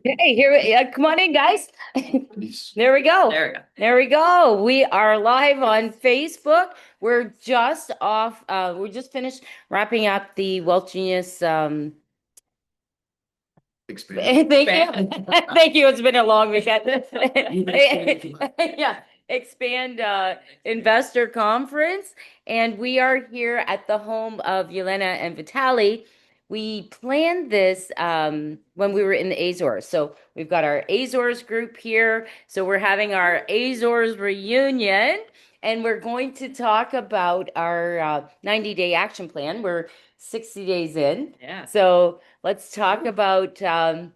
Hey, come on in, guys. There we go. There we go. There we go. We are live on Facebook. We're just off, we just finished wrapping up the Wealth Genius. Expand. Thank you. Thank you. It's been a long weekend. Yeah, expand investor conference. And we are here at the home of Yelena and Vitali. We planned this when we were in the Azores. So we've got our Azores group here. So we're having our Azores reunion, and we're going to talk about our 90-day action plan. We're 60 days in. Yeah. So let's talk about our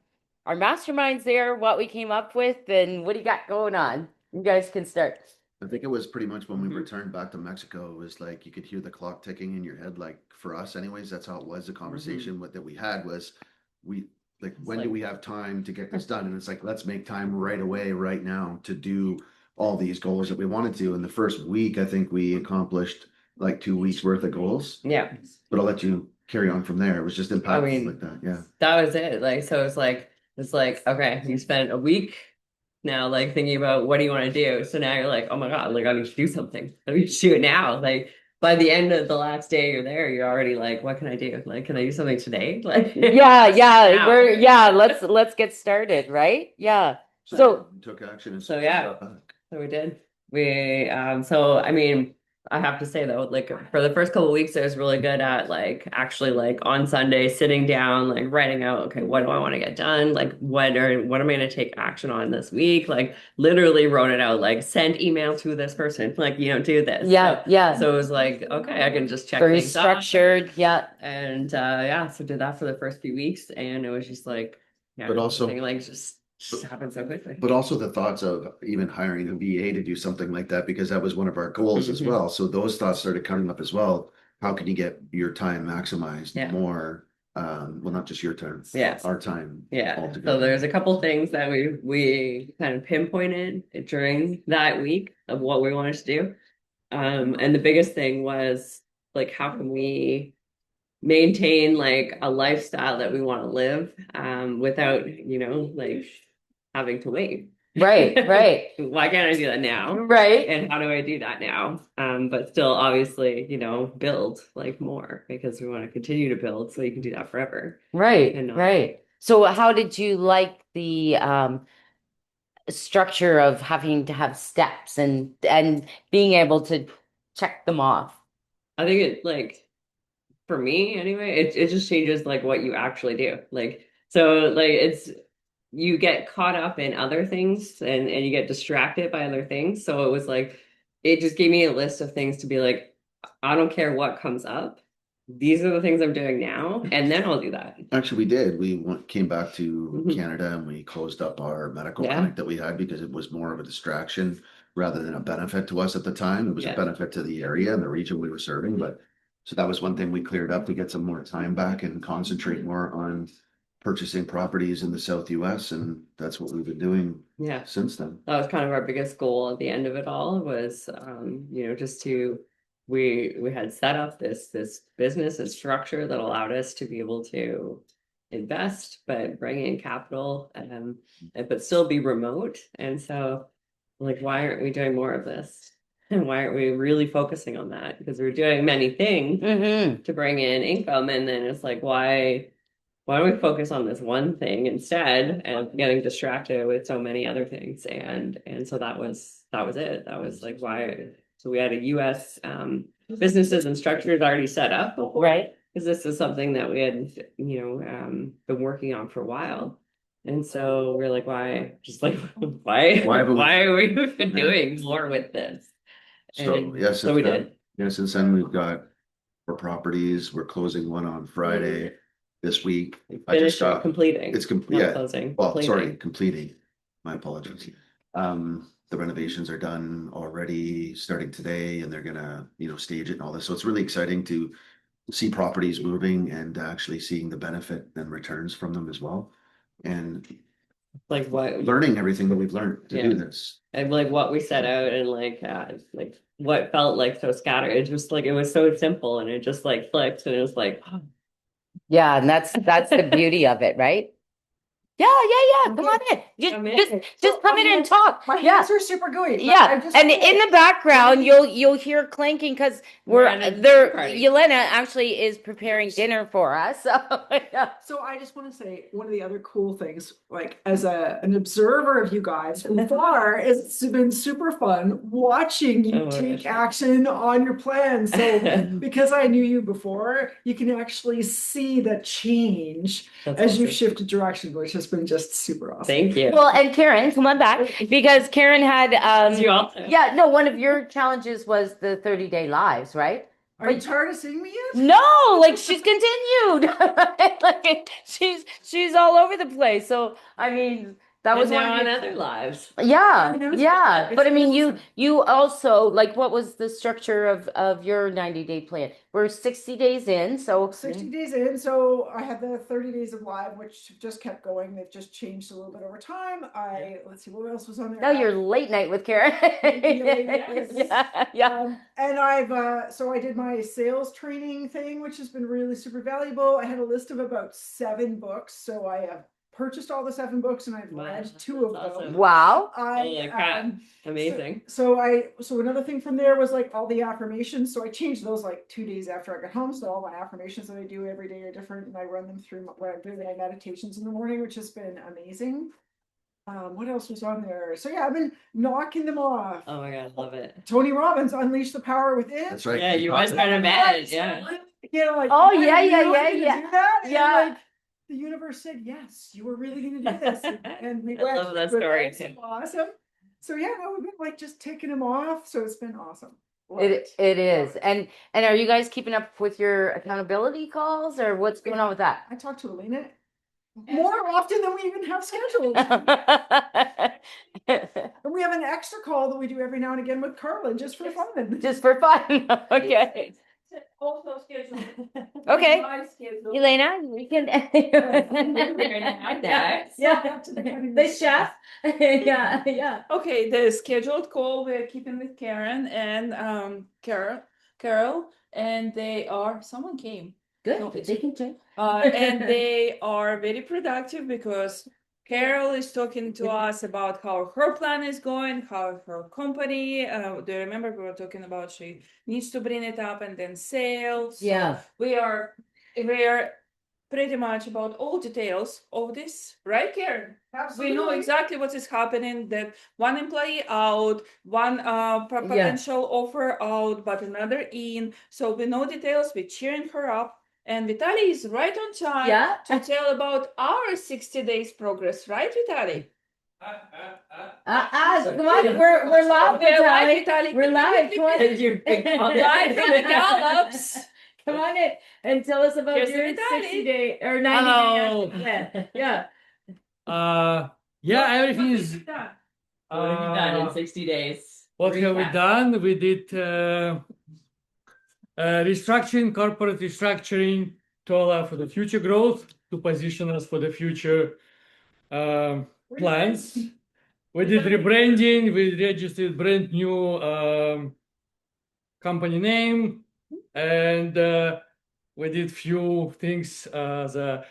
masterminds there, what we came up with, and what do you got going on? You guys can start. I think it was pretty much when we returned back to Mexico, it was like you could hear the clock ticking in your head. Like for us, anyways, that's how it was. The conversation that we had was we like, when do we have time to get this done? And it's like, let's make time right away, right now to do all these goals that we wanted to. In the first week, I think we accomplished like 2 weeks worth of goals, Yeah. but I'll let you carry on from there. It was just impactful like that. Yeah. That was it. Like, so it's like, okay, you spent a week now, like thinking about what do you want to do? So now you're like, oh my God, like I need to do something. I need to do it now. Like by the end of the last day you're there, you're already like, what can I do? Like, can I do something today? Like, Yeah, now. let's get started, right? Yeah. So we took action and So yeah. So we did. So I mean, I have to say though, like for the first couple of weeks, I was really good at like actually like on Sunday sitting down, like writing out, okay, what do I want to get done? Like what am I going to take action on this week? Like literally wrote it out, like send email to this person, like do this. yeah. So it was like, okay, I can just check Very things off. structured, yeah. And so did that for the first few weeks, and it was just like, yeah, But also- everything, like just happened so quickly. But also the thoughts of even hiring a VA to do something like that, because that was one of our goals as well. So those thoughts started coming up as well. How can you get your time maximized Yeah. more? Well, not just your time, Yeah. our time. Yeah. So altogether. there's a couple things that we kind of pinpointed during that week of what we wanted to do. And the biggest thing was like, how can we maintain like a lifestyle that we want to live without, like having to wait. Right. Why can't I do that now? Right. And how do I do that now? But still obviously, build like more, because we want to continue to build so you can do that forever. Right. So how did you like the structure of having to have steps and being able to check them off? I think it, like, for me anyway, it just changes like what you actually do. Like, so like you get caught up in other things, and you get distracted by other things. So it was like, it just gave me a list of things to be like, I don't care what comes up. These are the things I'm doing now, and then I'll do that. Actually, we did. Came back to Canada and we closed up our medical clinic that we had because it was more of a distraction rather than a benefit to us at the time. It was a benefit to the area and the region we were serving. But so that was one thing we cleared up to get some more time back and concentrate more on purchasing properties in the South US. And that's what we've been doing since then. That was kind of our biggest goal at the end of it all, was just to we had set up this business and structure that allowed us to be able to invest but bring in capital, but still be remote. And so like, why aren't we doing more of this? And why aren't we really focusing on that? Because we're doing many things to bring in income, and then it's like, why don't we focus on this one thing instead, and getting distracted with so many other things? And so that was it. That was like why. So we had a US businesses and structures already set up before, Right. because this is something that we had been working on for a while. And so we're like, why are we doing more with this? So we did. Yeah, since then we've got 4 properties. We're closing one on Friday this week. I just got completing. It's complete. Yeah. Closing. Well, sorry, completing. My apologies. The renovations are done already, starting today, and they're gonna, stage it and all this. So it's really exciting to see properties moving and actually seeing the benefit and returns from them as well. And like what learning everything that we've learned to do this. And like what we set out, and like what felt like so scattered. It just like, it was so simple, and it just like clicked, and it was like, oh. Yeah, and that's the beauty of it, right? Yeah, come on in. Come in. Just come in and talk. My Yeah. hands are super gooey. but Yeah, I just and wanted in to- the background, you'll hear clanking because We're at a dinner there. party. Yelena actually is preparing dinner for us. So yeah. So I just want to say one of the other cool things, like as an observer of you guys from far, it's been super fun watching you Oh my take gosh. action on your plans. So because I knew you before, you can actually see the change That's as you've awesome. shifted direction, which has been just super awesome. Thank you. Well, and Karen, come on back because Karen had You also. yeah, no, one of your challenges was the 30-day lives, right? Are you tired of seeing me yet? No, like she's continued. Like she's all over the place. So I mean, that was And one now of on your- other lives. Yeah, I know. yeah. But I mean, It's you also like what was the structure of your 90-day plan? We're 60 days in, so 60 days in, so I had the 30 days of live, which just kept going. They've just changed a little bit over time. Let's see, what else was on there? now you're late night with Karen. Yes. Yeah. And so I did my sales training thing, which has been really super valuable. I had a list of about 7 books, so I have purchased all the 7 books and I've Wow, read 2 of that's them. awesome. Wow. Holy crap. Amazing. So another thing from there was like all the affirmations. So I changed those like 2 days after I got home. So all my affirmations that I do every day are different, and I run them through when I'm doing my meditations in the morning, which has been amazing. What else was on there? So yeah, I've been knocking them off. Oh my god, love it. Tony Robbins, Unleash the Power Within. That's right. Yeah, you talked guys about are it. mad. Yeah. You know, like, Oh, am I yeah, yeah, really yeah, gonna yeah. do that? And, Yeah. like, the universe said yes, you were really gonna do this, and we I went. love that through it. story, It's too. awesome. So yeah, no, we've been like just taking them off. So it's been awesome. Love It is. And are you guys keeping up with your accountability calls or what's going on with that? I talk to Elena more often than we even have scheduled. And we have an extra call that we do every now and again with Carla just for fun. Just for fun. Okay. Also scheduled. Okay. My schedule. Elena, we can. Yeah. The chef. Yeah. Okay, the scheduled call we're keeping with Karen and Carol, and someone came. Good. They can check. And they are very productive because Carol is talking to us about how her plan is going, how her company. Do you remember we were talking about she needs to bring it up and then sales? So Yeah. we are pretty much about all details of this, right, Karen? Absolutely. We know exactly what is happening. That one employee out, one potential offer out, but another in. So we know details. We're cheering her up. And Vitaly is right on time Yeah. to tell about our 60 days progress, right, Vitaly? Come on, we're live, Okay, right, Vitaly. Vitaly. We're live. Come on. You're big on Live from the Gallops. Come on in and tell us about Here's your Vitaly. 60-day or 90-day Hello. plan. Yeah. Yeah, everything What is. have you done? What have you done in Uh, 60 days? what have we Recap. done? We did restructuring, corporate restructuring to allow for the future growth, to position us for the future plans. We did rebranding. We registered brand new company name, and we did few things. The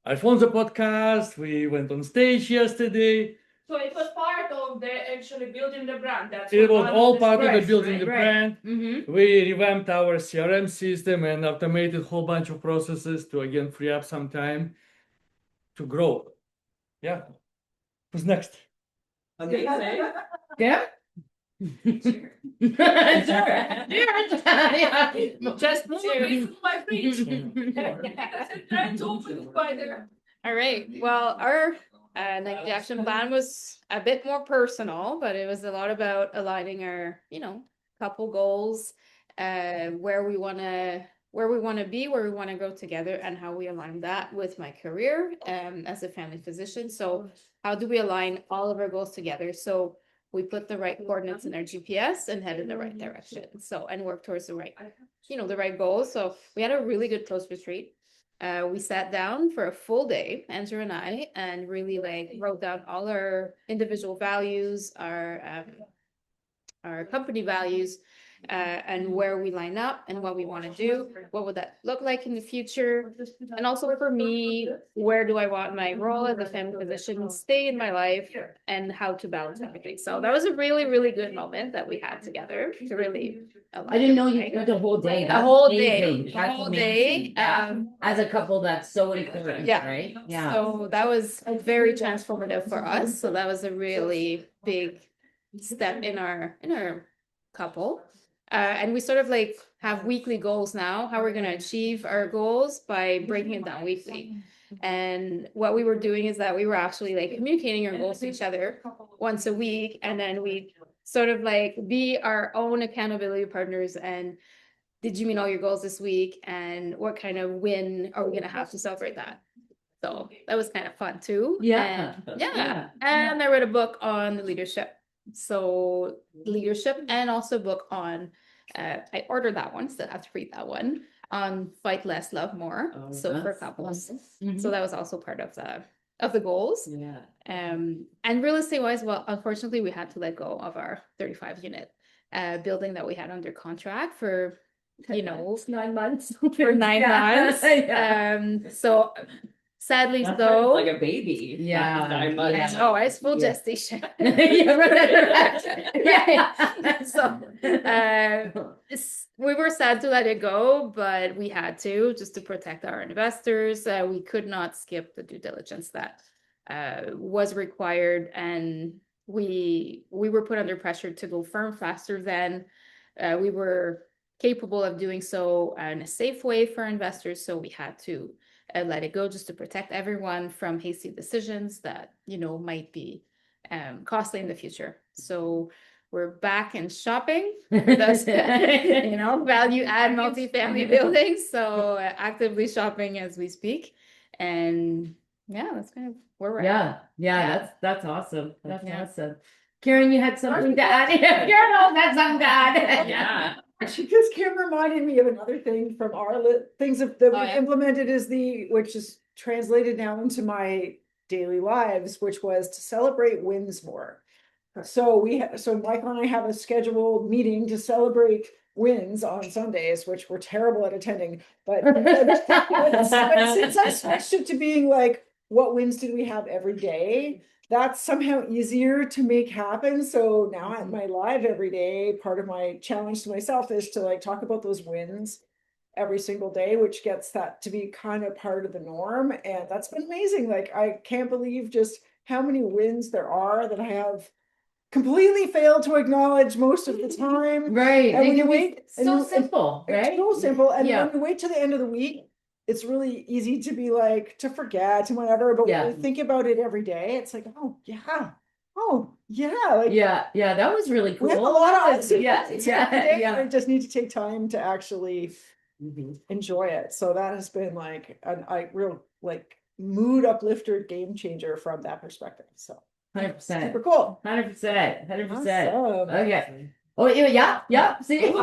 Alfonso podcast. We went on stage yesterday. So it was part of the actually building the brand. That's It was one of all the part of the steps, building right? the right. brand. Mm-hmm. We revamped our CRM system and automated a whole bunch of processes to again free up some time to grow. Yeah. Who's next? Amazing. Yeah. Sure. Just move away from my fridge. Trying to open it by there. All right. Well, our like the action plan was a bit more personal, but it was a lot about aligning our, couple goals, where we want to be, where we want to go together, and how we align that with my career as a family physician. So how do we align all of our goals together? So we put the right coordinates in our GPS and head in the right direction. So, and work towards the right, the right goals. So we had a really good close retreat. We sat down for a full day, Andrew and I, and really wrote down all our individual values, our company values, and where we line up and what we want to do. What would that look like in the future? And also for me, where do I want my role as a family physician stay in my life and how to balance everything. So that was a really, really good moment that we had together to really. I didn't know you did the whole day. A That's whole amazing. day, a That's whole amazing. day. Yeah. As a couple, that's so encouraging, Yeah. right? Yeah. So that was very transformative for us. So that was a really big step in our couple. And we sort of like have weekly goals now, how we're going to achieve our goals by breaking it down weekly. And what we were doing is that we were actually like communicating our goals to each other once a week. And then we sort of like be our own accountability partners. And did you meet all your goals this week? And what kind of win are we going to have to celebrate that? So that was kind of fun too. Yeah. And, yeah. And I read a book on leadership. So leadership, and also a book on, I ordered that one, still have to read that one, on Fight Less, Love More. Oh, So for that's couples. Mhm. So that was also part of the goals. Yeah. And real estate wise, well, unfortunately, we had to let go of our 35 unit building that we had under contract for, 9 months. for 9 months. Yeah. So sadly, That's so. like a baby. Yeah. 9 months. Yeah. Oh, I was full Yeah. gestation. Yeah, right. Yeah. So we were sad to let it go, but we had to just to protect our investors. We could not skip the due diligence that was required, and we were put under pressure to go firm faster than we were capable of doing so in a safe way for investors. So we had to let it go just to protect everyone from hasty decisions that might be costly in the future. So we're back in shopping, thus, value add multifamily buildings. So actively shopping as we speak, and yeah, that's kind of where we're at. Yeah, that's awesome. That's Yeah. awesome. Karen, you had something to add? Karen also had something to add. Yeah. Actually, because Kim reminded me of another thing from our things that we yeah. implemented which is translated now into my daily lives, which was to celebrate wins more. So Michael and I have a scheduled meeting to celebrate wins on Sundays, which we're terrible at attending. But since I switched it to being like, what wins did we have every day? That's somehow easier to make happen. So now at my live every day, part of my challenge to myself is to like talk about those wins every single day, which gets that to be kind of part of the norm. And that's been amazing. Like, I can't believe just how many wins there are that I have completely failed to acknowledge most of the time. Right. And when It you can be wait, so simple, right? it's so simple. And Yeah. when you wait to the end of the week, it's really easy to be like, to forget and whatever, but Yeah. when you think about it every day, it's like, oh yeah, like Yeah, that was really cool. we have a lot of yeah, I just need to take time to actually Mhm. enjoy it. So that has been like a real like mood uplifter, game changer from that perspective. So 100%. super cool. 100%. Awesome. Okay. Oh, yeah. See? So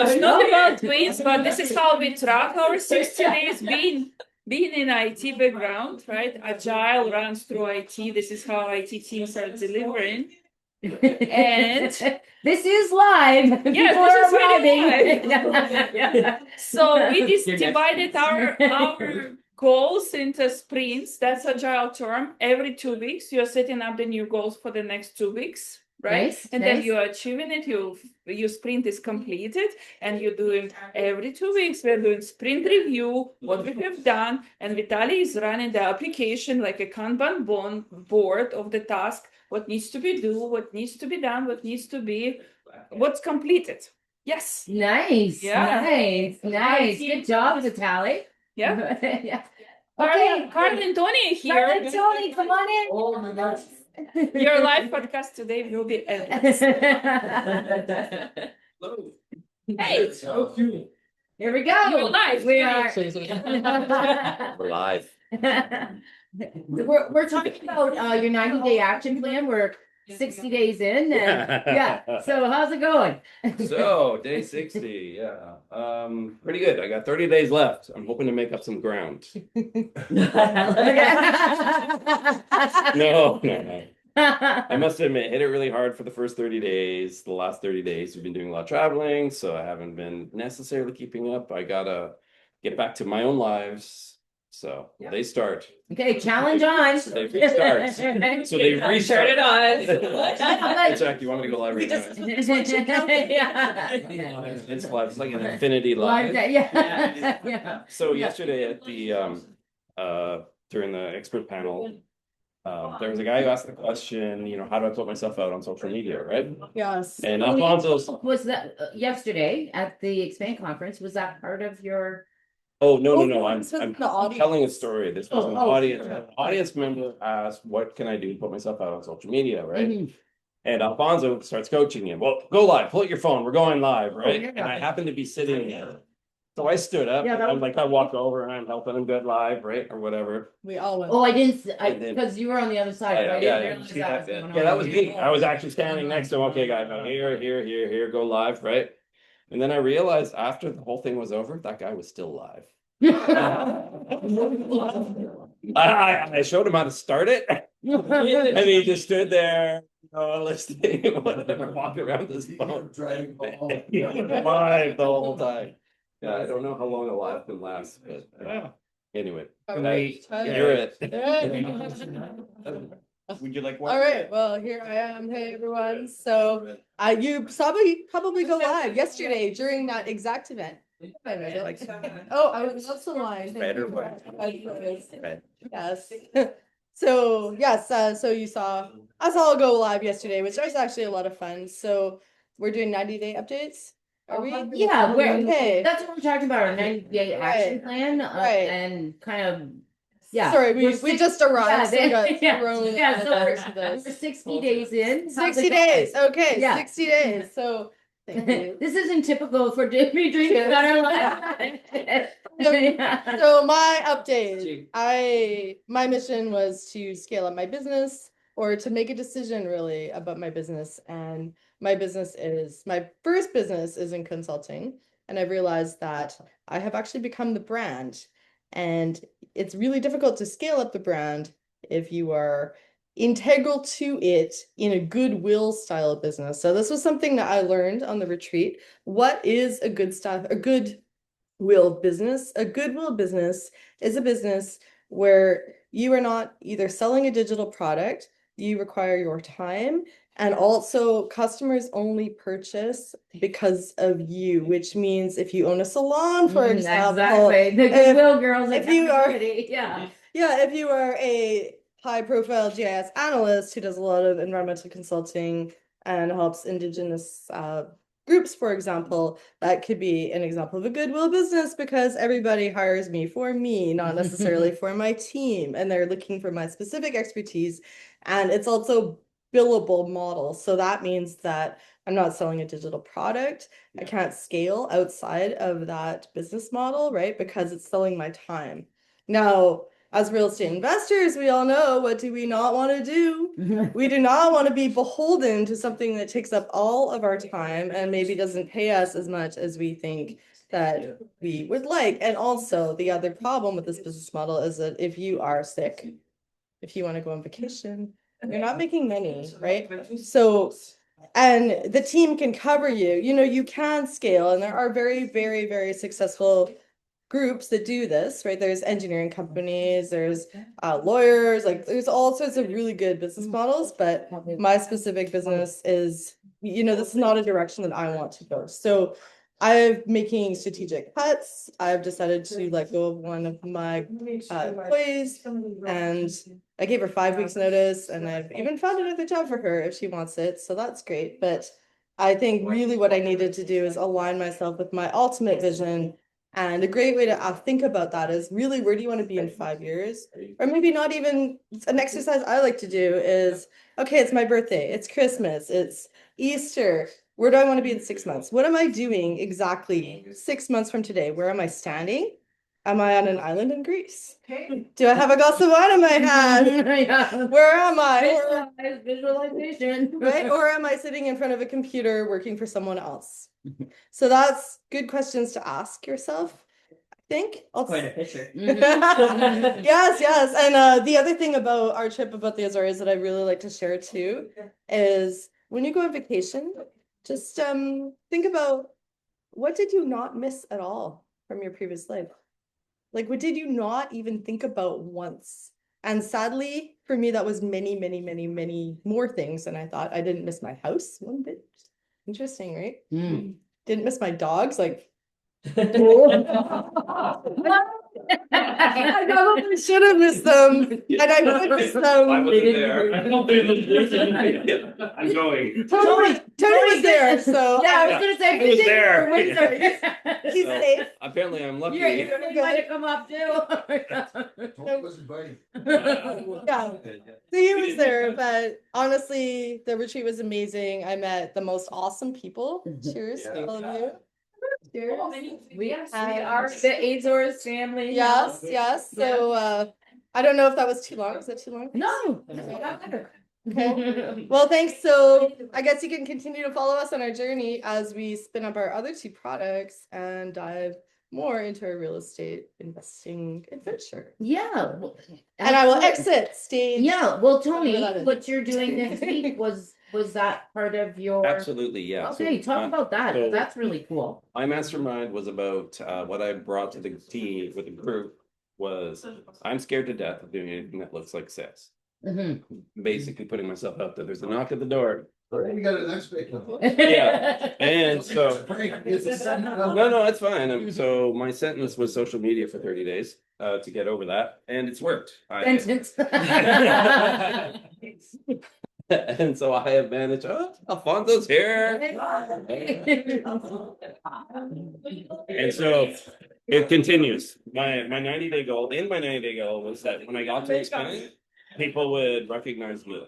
it's not about wins, but this is how we track our 60 days being in IT background, right? Agile runs through IT. This is how IT teams are delivering. And this is live. Yes, People this are is really arriving. live. So we just divided our goals into sprints. That's agile term. Every 2 weeks, you're setting up the new goals for the next 2 weeks, right? Nice, And then nice. you're achieving it. Your sprint is completed, and you're doing every 2 weeks. We're doing sprint review, what we have done, and Vitaly is running the application like a Kanban board of the task. What needs to be done, what needs to be done, what's completed. Yes. Nice. Yeah. Nice. Good job, Vitaly. Yeah. Yeah. Carl and Tony are Carl here. and Tony, come on in. Oh my gosh. Your live podcast today will be endless. Hey, Here we go. you're live. We are. We're live. We're talking about your 90-day action plan. We're 60 days in, and yeah. So how's it going? So day 60, yeah. Pretty good. I got 30 days left. I'm hoping to make up some ground. No. I must admit, hit it really hard for the first 30 days. The last 30 days, we've been doing a lot of traveling, so I haven't been necessarily keeping up. I gotta get back to my own lives. So they start. Okay, challenge on. They restart. So they restart. Turn it on. Jack, you want me to go live right now? Yeah. It's live. It's like an infinity live. Yeah. So yesterday at the during the expert panel, there was a guy who asked the question, how do I put myself out on social media, right? Yes. And Alfonso, Was that yesterday at the Expand conference? Was that part of your? oh no, this was I'm the audience. telling a story. This was an Oh, audience. sure. An audience member asked, "What can I do to put myself out on social media?" Right? Mhm. And Alfonso starts coaching him. Well, go live. Pull out your phone. We're going live, right? yeah. And I happened to be sitting there. So I stood up, Yeah, and that I'm was- like, I walk over and I'm helping him get live, right? Or whatever. We all went. Oh, I didn't, And then- because you were on the other side. Yeah, I yeah, didn't yeah. realize that was going on. Yeah, that was me. I was actually standing next to him. Okay, guys, now here, go live, right? And then I realized after the whole thing was over, that guy was still live. I showed him how to start it, and he just stood there, listening, whatever, walking around this phone, live the whole time. Yeah, I don't know how long a live can last, but anyway, you're it. Would you like one? All right, well, here I am. Hey, everyone. So you probably go live yesterday during that exact event. Oh, I was also live. Red or Red. Yes. So yes, so you saw us all go live yesterday, which was actually a lot of fun. So we're doing 90-day updates. Are we? Yeah, Okay. that's what we're talking about, our 90-day action Right. plan, Right. and kind of, yeah. Sorry, we're we six- just arrived, so we got yeah, thrown yeah, so into we're this. 60 days in. How's 60 it going? days. Okay, Yeah. 60 days. So thank you. This isn't typical for Dimitri drinking better life. So my update, my mission was to scale up my business, or to make a decision really about my business. And my first business is in consulting. And I've realized that I have actually become the brand. And it's really difficult to scale up the brand if you are integral to it in a goodwill style business. So this was something that I learned on the retreat. What is a goodwill business? A goodwill business is a business where you are not either selling a digital product, you require your time, and also customers only purchase because of you, which means if you own a salon, for example. Exactly. The Goodwill girls. if you are- yeah. Yeah, if you are a high-profile GIS analyst who does a lot of environmental consulting and helps Indigenous groups, for example, that could be an example of a goodwill business, because everybody hires me for me, not necessarily for my team, and they're looking for my specific expertise. And it's also billable model. So that means that I'm not selling a digital product. I can't scale outside of that business model, right? Because it's selling my time. Now, as real estate investors, we all know, what do we not want to do? We do not want to be beholden to something that takes up all of our time and maybe doesn't pay us as much as we think that we would like. And also, the other problem with this business model is that if you are sick, if you want to go on vacation, you're not making money, right? So, and the team can cover you. You can scale, and there are very, very, very successful groups that do this, right? There's engineering companies, there's lawyers, like there's all sorts of really good business models, but my specific business is, this is not a direction that I want to go. So I'm making strategic cuts. I've decided to let go of one of my employees, and I gave her 5 weeks notice, and I've even found another job for her if she wants it. So that's great. But I think really what I needed to do is align myself with my ultimate vision. And a great way to think about that is really, where do you want to be in 5 years? Or maybe not even. An exercise I like to do is, okay, it's my birthday, it's Christmas, it's Easter. Where do I want to be in 6 months? What am I doing exactly 6 months from today? Where am I standing? Am I on an island in Greece? Do I have a glass of wine in my hand? Yeah. Where am I? Visualization. Right? Or am I sitting in front of a computer working for someone else? So that's good questions to ask yourself. I think I'll Quite a picture. yes. And the other thing about our trip about the Azores that I really like to share too is when you go on vacation, just think about what did you not miss at all from your previous life? Like, what did you not even think about once? And sadly, for me, that was many, many, many, many more things than I thought. I didn't miss my house one bit. Interesting, right? Mm. Didn't miss my dogs, like I probably should have missed them. And I would miss them. I wasn't there. I don't think I'm going. Tony was there, so Yeah, I was gonna say. I was there. he's So, safe. apparently I'm lucky. You might have come up too. Yeah. So he was there, but honestly, the retreat was amazing. I met the most awesome people. Cheers, Yeah. all of you. Cheers. We are the Azores family. Yes. So I don't know if that was too long. Is that too long? No. Okay. Well, thanks. So I guess you can continue to follow us on our journey as we spin up our other 2 products and dive more into our real estate investing adventure. Yeah. And I will exit stage. Yeah, well, Tony, Whatever that is. what you're doing next week was that part of your? Absolutely, yeah. So, Okay, talk about that. so- That's really cool. my mastermind was about what I brought to the team with the group was I'm scared to death of doing anything that looks like sales. Mhm. Basically putting myself out there. There's a knock at the door. You got it next week. Yeah. And so No, no, it's fine. So my sentence was social media for 30 days to get over that, and it's worked. Sentence. And so I have managed. Oh, Alfonso's here. And so it continues. My 90-day goal. In my 90-day goal was that when I got to expand, people would recognize me.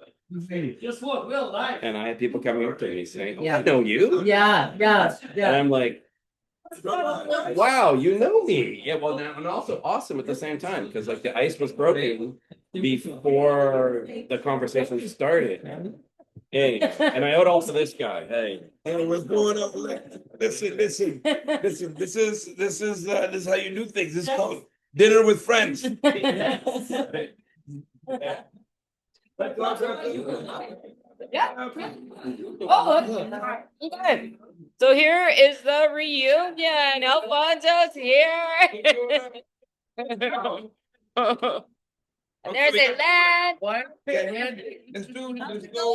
Guess what? We're live. And I had people coming up to me saying, "Oh, Yeah. I know you." Yeah. And I'm like, wow, you know me. Yeah, well, now, and also awesome at the same time because like the ice was broken before the conversation started. Anyway, and I owed also this guy. Hey, what's going on? Listen. This is how you do things. This is called dinner with friends. Yeah. Oh, okay. So here is the reunion. Alfonso's here. And there's a lad. Let's go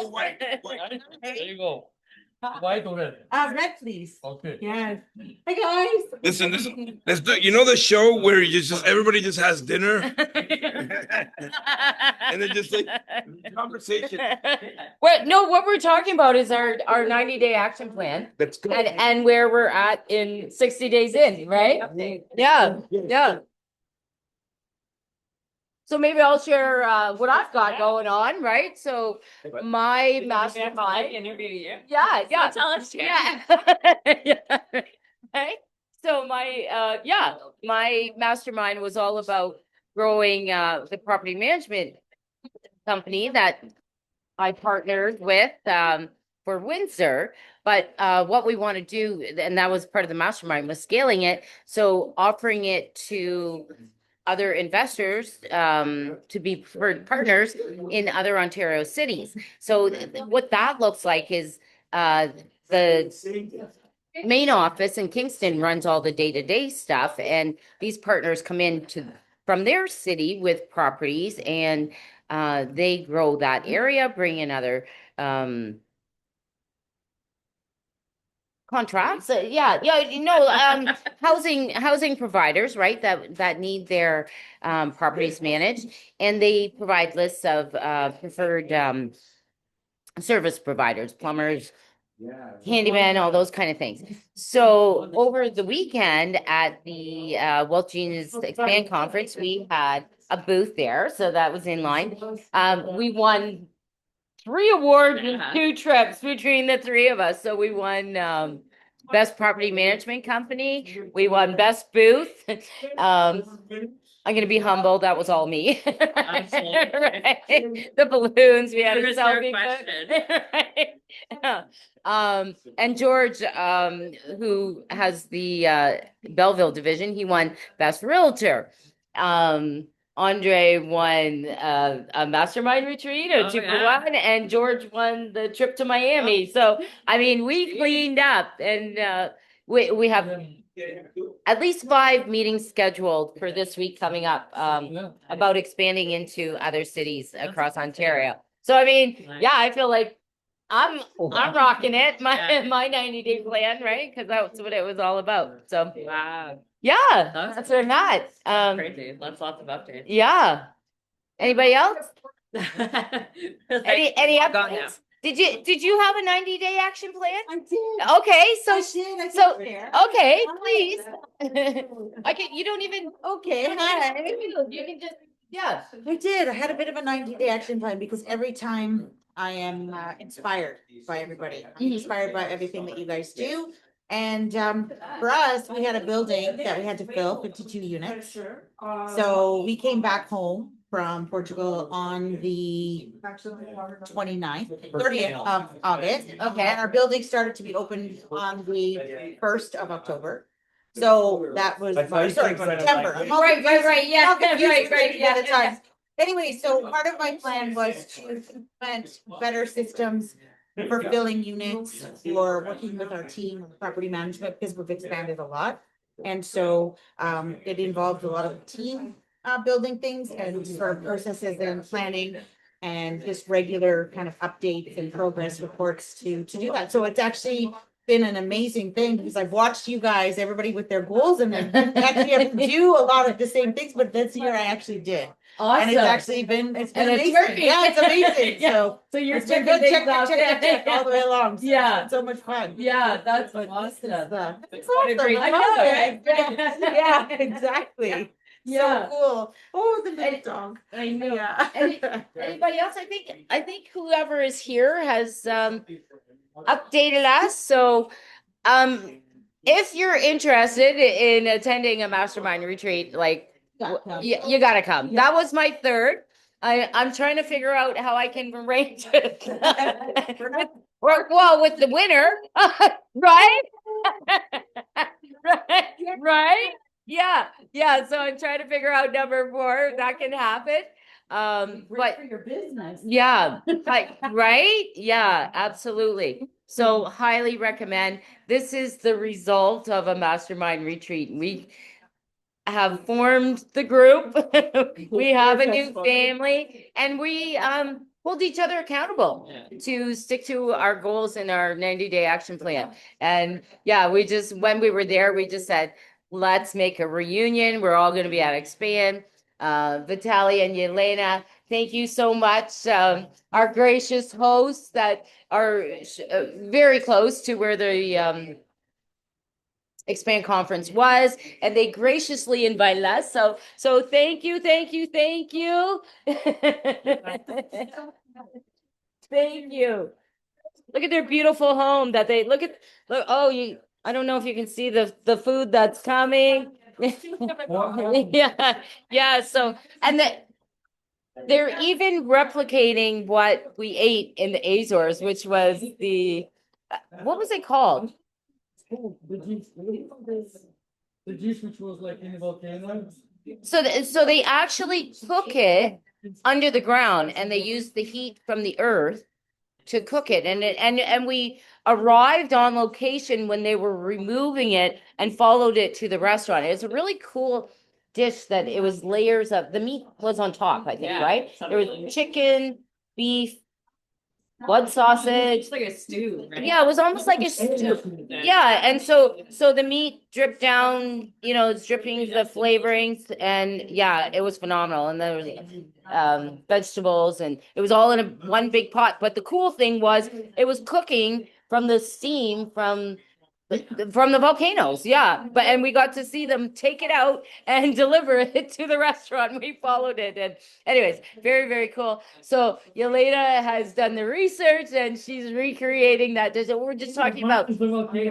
white. There you go. White or red? Red, please. Okay. Yes. Hi, guys. Listen. Let's do. You know the show where you just everybody just has dinner and then just like conversation. What we're talking about is our 90-day action plan Let's go. and where we're at in 60 days in, right? Yeah. So maybe I'll share what I've got going on, right? So my mastermind. Interview you. Yeah. Tell us. Yeah. Yeah. Right. So my mastermind was all about growing the property management company that I partnered with for Windsor. But what we want to do, and that was part of the mastermind, was scaling it. So offering it to other investors to be preferred partners in other Ontario cities. So what that looks like is the main office in Kingston runs all the day-to-day stuff, and these partners come in from their city with properties, and they grow that area, bring in other contracts. Housing providers, right, that need their properties managed, and they provide lists of preferred service providers, plumbers, handyman, all those kind of things. So over the weekend at the Wealth Genius Expand Conference, we had a booth there, so that was in line. We won 3 awards in 2 trips between the 3 of us. So we won Best Property Management Company. We won Best Booth. I'm gonna be humble. That was all me. Absolutely. Right? The balloons, we had a There's our selfie. question. Right? And George, who has the Belleville division, he won Best Realtor. Andre won a mastermind retreat, a Oh, 2-for-1, and George won the trip to Miami. So I mean, we cleaned up, and we have at least 5 meetings scheduled for this week coming up about expanding into other cities across Ontario. So I mean, Nice. yeah, I feel like I'm rocking it, my 90-day plan, right? Because that's what it was all about. So Wow. yeah, That's that's what I'm at. Crazy. Lots of updates. Yeah. Anybody else? Like, Any gone now. updates? Did you have a 90-day action plan? I did. Okay, so I did. I so did share. okay, Hi. please. I can. You don't even. Okay, hi. You can just. Yeah. I did. I had a bit of a 90-day action plan because every time I am inspired by everybody. I'm inspired by everything that you guys do. And for us, we had a building that we had to fill 52 units. So we came back home from Portugal on the 29th, 30th of August. Okay. And our building started to be opened on the 1st of October. So that was, sorry, September. I'm all confused. Right. Yeah. I'm confused Right. at the time. Anyway, so part of my plan was to implement better systems for filling units, for working with our team, property management, because we've expanded a lot. And so it involved a lot of team building things and sort of processes and planning and just regular kind of updates and progress reports to do that. So it's actually been an amazing thing because I've watched you guys, everybody with their goals, and then actually have to do a lot of the same things, but this year I actually did. Awesome. And it's actually been, it's been And it's amazing. working. Yeah, it's amazing. Yeah. So you're It's been checking good. things off. Check all the way along. So Yeah. it's been so much fun. Yeah, that's But awesome. this is, it's What a awesome. great I time, love right? it. Yeah, exactly. Yeah. So cool. Oh, the little And- dog. I know. Yeah. Anybody else? I think whoever is here has updated us. So if you're interested in attending a mastermind retreat, like you gotta come. That was my third. I'm trying to figure out how I can arrange it. With the winner, right? Right? Yeah. So I'm trying to figure out number 4 if that can happen. But for your business. yeah, right? Yeah, absolutely. So highly recommend. This is the result of a mastermind retreat. We have formed the group. We have a new family, and we hold each other accountable to stick to our goals in our 90-day action plan. And yeah, when we were there, we just said, let's make a reunion. We're all going to be at Expand. Vitaly and Yelena, thank you so much. Our gracious hosts that are very close to where the Expand conference was, and they graciously invited us. So thank you. Thank you. Look at their beautiful home that they look. I don't know if you can see the food that's coming. Yeah. So, and they're even replicating what we ate in the Azores, which was what was it called? The juice which was like in the volcano. So they actually cook it under the ground, and they use the heat from the earth to cook it. And we arrived on location when they were removing it and followed it to the restaurant. It's a really cool dish that it was layers of the meat was on top, I think, right? There was chicken, beef, blood sausage. It's like a stew, right? Yeah, it was almost like a stew. Yeah, and so the meat dripped down, it's dripping the flavorings, and yeah, it was phenomenal. And there was vegetables, and it was all in one big pot. But the cool thing was it was cooking from the steam from the volcanoes. Yeah, and we got to see them take it out and deliver it to the restaurant. We followed it, and anyways, very, very cool. So Yelena has done the research, and she's recreating that dish. We're just talking about. The volcano. We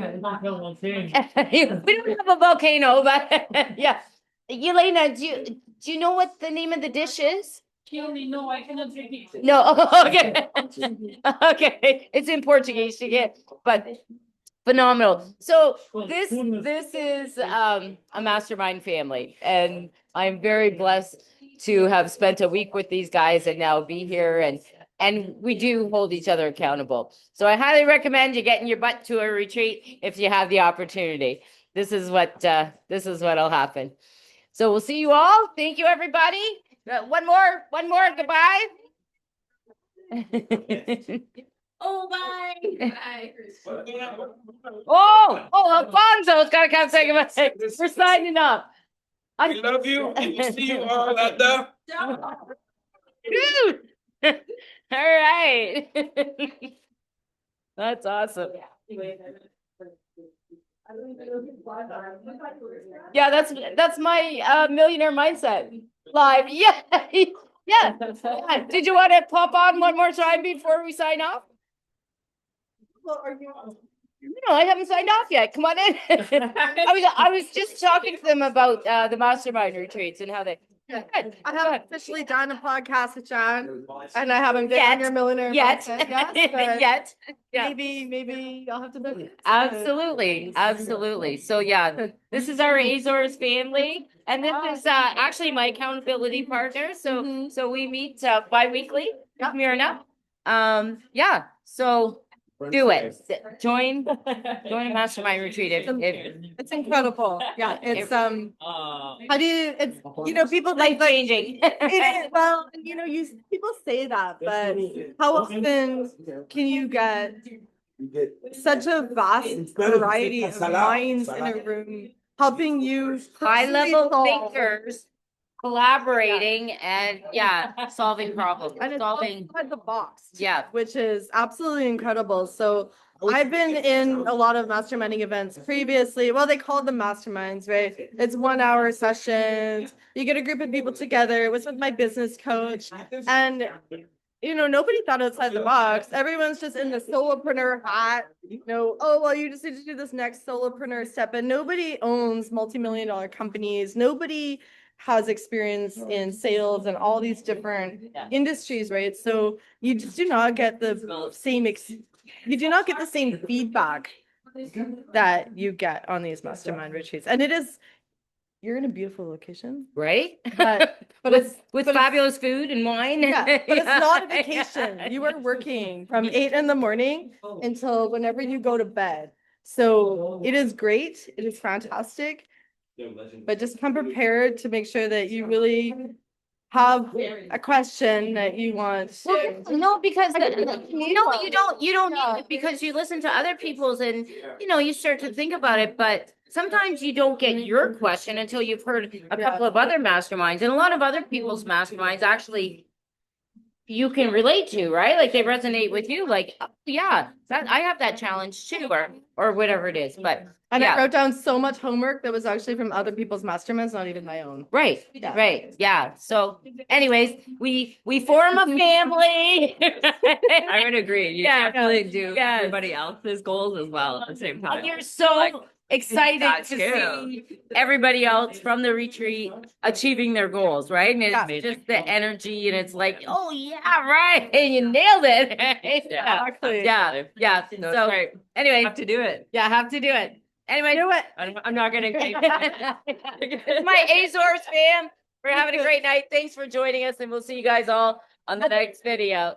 don't have a volcano, but yeah. Yelena, do you know what the name of the dish is? No, I cannot repeat it. No, okay. Okay, it's in Portuguese to get, but phenomenal. So this is a mastermind family, and I'm very blessed to have spent a week with these guys and now be here, and we do hold each other accountable. So I highly recommend you getting your butt to a retreat if you have the opportunity. This is what'll happen. So we'll see you all. Thank you, everybody. One more goodbye. Oh, bye. Bye. Oh, Alfonso's gotta come say goodbye. We're signing up. We love you and we'll see you all at the. Dude. All right. That's awesome. Yeah, that's my millionaire mindset. Live. Yeah. Yeah. Did you want to pop on one more time before we sign off? Well, are you? No, I haven't signed off yet. Come on in. I was just talking to them about the mastermind retreats and how they. I haven't officially done a podcast with John, and I haven't been Yet. on your millionaire Yet. mindset yet, but Yet. Yeah. maybe I'll have to do it. Absolutely. So yeah, this is our Azores family, and this is actually my accountability partner. So we meet bi-weekly with Mirna. Yeah. So do it. Join a mastermind retreat if It's incredible. Yeah, it's how do you? It's people life think like changing. it is. Well, people say that, but how often can you get such a vast variety of minds in a room helping you High level solve- thinkers collaborating and solving problems. and it's Solving. outside the box. Yeah. Which is absolutely incredible. So I've been in a lot of masterminding events previously. Well, they call them masterminds, right? It's 1 hour sessions. You get a group of people together. It was with my business coach. And nobody thought outside the box. Everyone's just in the solopreneur hat. Oh, well, you just need to do this next solopreneur step. And nobody owns multi-million-dollar companies. Nobody has experience in sales and all these different industries, right? So you just do not get the same feedback that you get on these mastermind retreats. And you're in a beautiful location, Right? but with fabulous food and wine. yeah, but it's not a vacation. You are working from 8 in the morning until whenever you go to bed. So it is great. It is fantastic. But just come prepared to make sure that you really have a question that you want to. No, because you don't need it because you listen to other people's and you start to think about it, but sometimes you don't get your question until you've heard a couple of other masterminds, and a lot of other people's masterminds actually you can relate to, right? Like they resonate with you, like, oh, yeah, that I have that challenge too, or whatever it is. But I wrote down so much homework that was actually from other people's masterminds, not even my own. Right. Yeah. So anyways, we form a family. I would agree. You definitely do Yes. everybody else's goals as well at the same time. You're so excited that to too. see everybody else from the retreat achieving their goals, right? And it's just the energy, and it's like, oh yeah, right, and you nailed it. Exactly. Yeah. No, So it's great. anyway, Have to do it. have to do it. Anyway, Do it. I'm not gonna. it's my Azores fam. We're having a great night. Thanks for joining us, and we'll see you guys all on the next video.